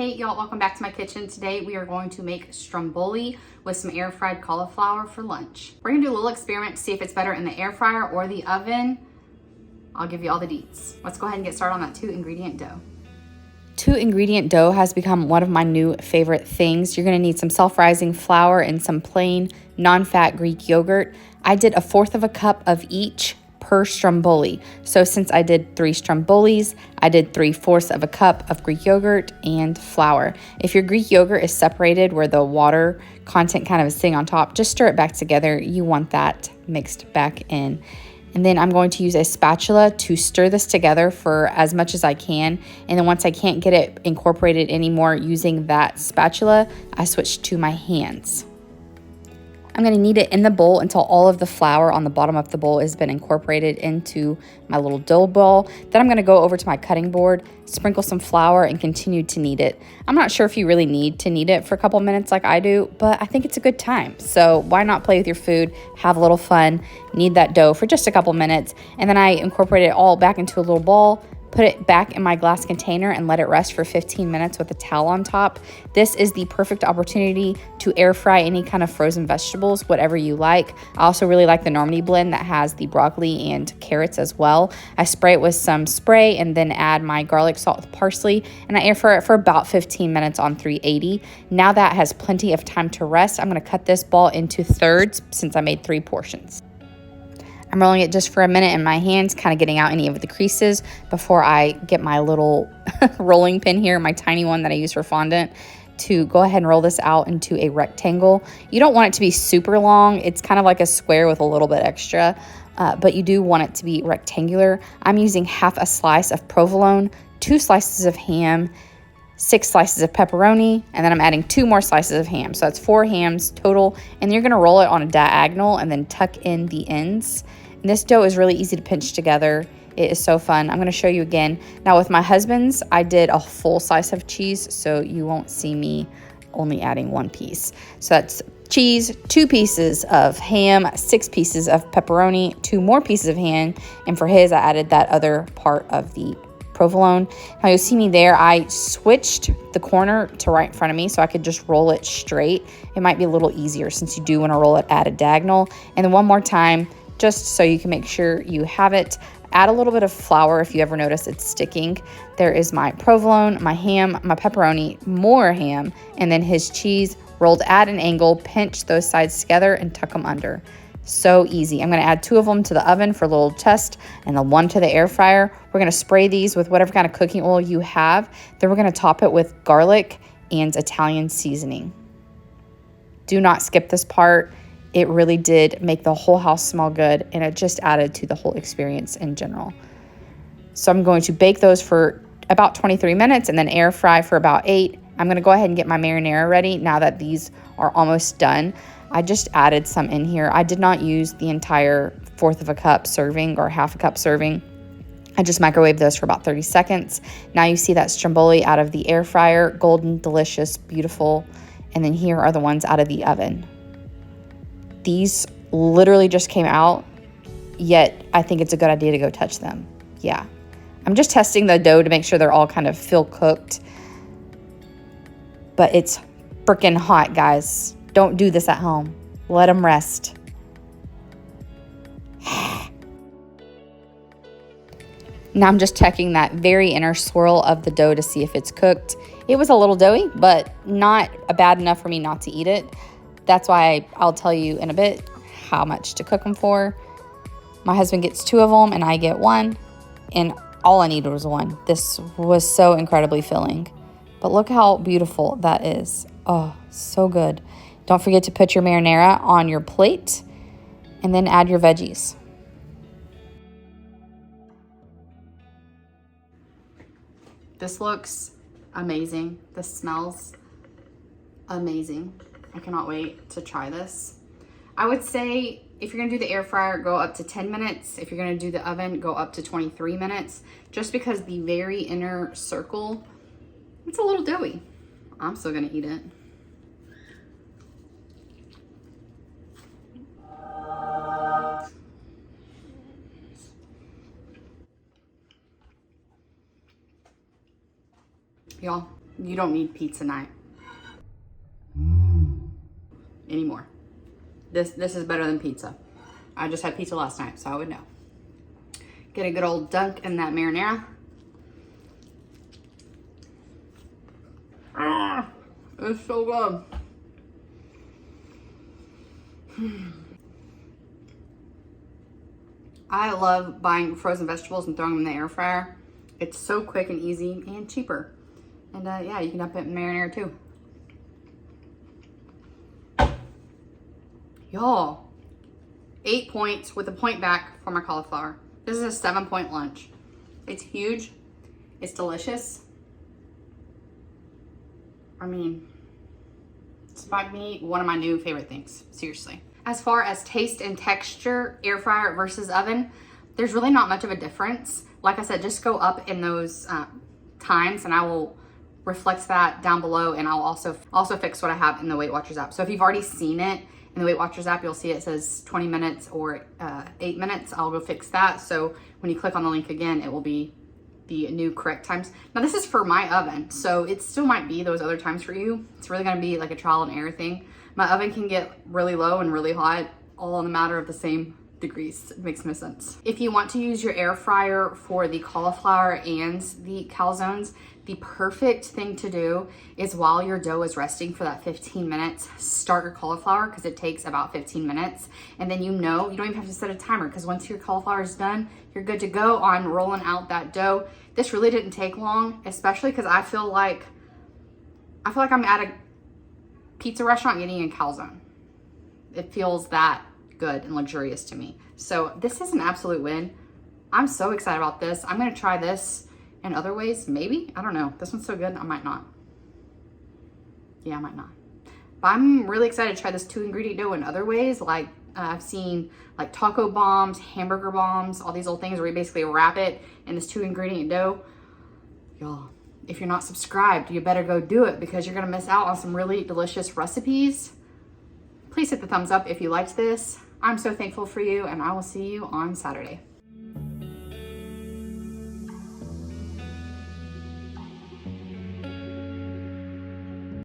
Hey y'all, welcome back to my kitchen. Today we are going to make stromboli with some air fried cauliflower for lunch. We're gonna do a little experiment to see if it's better in the air fryer or the oven. I'll give you all the deets. Let's go ahead and get started on that 2-ingredient dough. 2-ingredient dough has become one of my new favorite things. You're gonna need some self-rising flour and some plain non-fat Greek yogurt. I did 1/4 cup of each per stromboli. So since I did 3 strombolis, I did 3/4 cup of Greek yogurt and flour. If your Greek yogurt is separated where the water content kind of is sitting on top, just stir it back together. You want that mixed back in. And then I'm going to use a spatula to stir this together for as much as I can. And then once I can't get it incorporated anymore using that spatula, I switch to my hands. I'm going to knead it in the bowl until all of the flour on the bottom of the bowl has been incorporated into my little dough ball. Then I'm going to go over to my cutting board, sprinkle some flour, and continue to knead it. I'm not sure if you really need to knead it for a couple minutes like I do, but I think it's a good time. So why not play with your food, have a little fun, knead that dough for just a couple minutes, and then I incorporate it all back into a little ball, put it back in my glass container and let it rest for 15 minutes with a towel on top. This is the perfect opportunity to air fry any kind of frozen vegetables, whatever you like. I also really like the Normandy blend that has the broccoli and carrots as well. I spray it with some spray and then add my garlic salt with parsley, and I air fry it for about 15 minutes on 380. Now that has plenty of time to rest, I'm gonna cut this ball into thirds since I made 3 portions. I'm rolling it just for a minute in my hands, kind of getting out any of the creases before I get my little rolling pin here, my tiny one that I use for fondant, to go ahead and roll this out into a rectangle. You don't want it to be super long. It's kind of like a square with a little bit extra, but you do want it to be rectangular. I'm using half a slice of provolone, 2 slices of ham, 6 slices of pepperoni, and then I'm adding 2 more slices of ham. So that's 4 hams total, and you're gonna roll it on a diagonal and then tuck in the ends. And this dough is really easy to pinch together. It is so fun. I'm gonna show you again. Now with my husband's, I did a full slice of cheese, so you won't see me only adding 1 piece. So that's cheese, 2 pieces of ham, 6 pieces of pepperoni, 2 more pieces of ham, and for his, I added that other part of the provolone. Now you'll see me there, I switched the corner to right in front of me so I could just roll it straight. It might be a little easier since you do want to roll it at a diagonal. And then one more time, just so you can make sure you have it, add a little bit of flour if you ever notice it's sticking. There is my provolone, my ham, my pepperoni, more ham, and then his cheese rolled at an angle. Pinch those sides together and tuck them under. So easy. I'm going to add 2 of them to the oven for a little test and then 1 to the air fryer. We're going to spray these with whatever kind of cooking oil you have. Then we're going to top it with garlic and Italian seasoning. Do not skip this part. It really did make the whole house smell good, and it just added to the whole experience in general. So I'm going to bake those for about 23 minutes and then air fry for about 8. I'm going to go ahead and get my marinara ready now that these are almost done. I just added some in here. I did not use the entire 1/4 cup serving or 1/2 cup serving. I just microwaved those for about 30 seconds. Now you see that stromboli out of the air fryer, golden, delicious, beautiful. And then here are the ones out of the oven. These literally just came out, yet I think it's a good idea to go touch them. Yeah. I'm just testing the dough to make sure they're all kind of feel cooked. But it's freaking hot, guys. Don't do this at home. Let them rest. Now I'm just checking that very inner swirl of the dough to see if it's cooked. It was a little doughy, but not bad enough for me not to eat it. That's why I'll tell you in a bit how much to cook them for. My husband gets 2 of them and I get 1, and all I needed was 1. This was so incredibly filling. But look how beautiful that is. Oh, so good. Don't forget to put your marinara on your plate and then add your veggies. This looks amazing. This smells amazing. I cannot wait to try this. I would say if you're gonna do the air fryer, go up to 10 minutes. If you're gonna do the oven, go up to 23 minutes, just because the very inner circle, it's a little doughy. I'm still gonna eat it. Y'all, You don't need pizza night anymore. This is better than pizza. I just had pizza last night, so I would know. Get a good old dunk in that marinara. It's so good. I love buying frozen vegetables and throwing them in the air fryer. It's so quick and easy and cheaper. And yeah, you can dump it in marinara too. Y'all, 8 points with a point back for my cauliflower. This is a 7-point lunch. It's huge. It's delicious. I mean, it's by me one of my new favorite things, seriously. As far as taste and texture, air fryer versus oven, there's really not much of a difference. Like I said, just go up in those times and I will reflect that down below, and I'll also fix what I have in the Weight Watchers app. So if you've already seen it in the Weight Watchers app, you'll see it says 20 minutes or 8 minutes. I'll go fix that. So when you click on the link again, it will be the new correct times. Now this is for my oven, so it still might be those other times for you. It's really gonna be like a trial and error thing. My oven can get really low and really hot, all in a matter of the same degrees. It makes no sense. If you want to use your air fryer for the cauliflower and the calzones, the perfect thing to do is while your dough is resting for that 15 minutes, start your cauliflower, because it takes about 15 minutes. And then you don't even have to set a timer, because once your cauliflower is done, you're good to go on rolling out that dough. This really didn't take long, especially because I feel like I'm at a pizza restaurant getting a calzone. It feels that good and luxurious to me. So this is an absolute win. I'm so excited about this. I'm gonna try this in other ways, maybe. I don't know. This one's so good, I might not. Yeah, I might not. But I'm really excited to try this 2-ingredient dough in other ways. Like I've seen like taco bombs, hamburger bombs, all these little things where you basically wrap it in this 2-ingredient dough. Y'all, if you're not subscribed, you better go do it, because you're gonna miss out on some really delicious recipes. Please hit the thumbs up if you liked this. I'm so thankful for you, and I will see you on Saturday.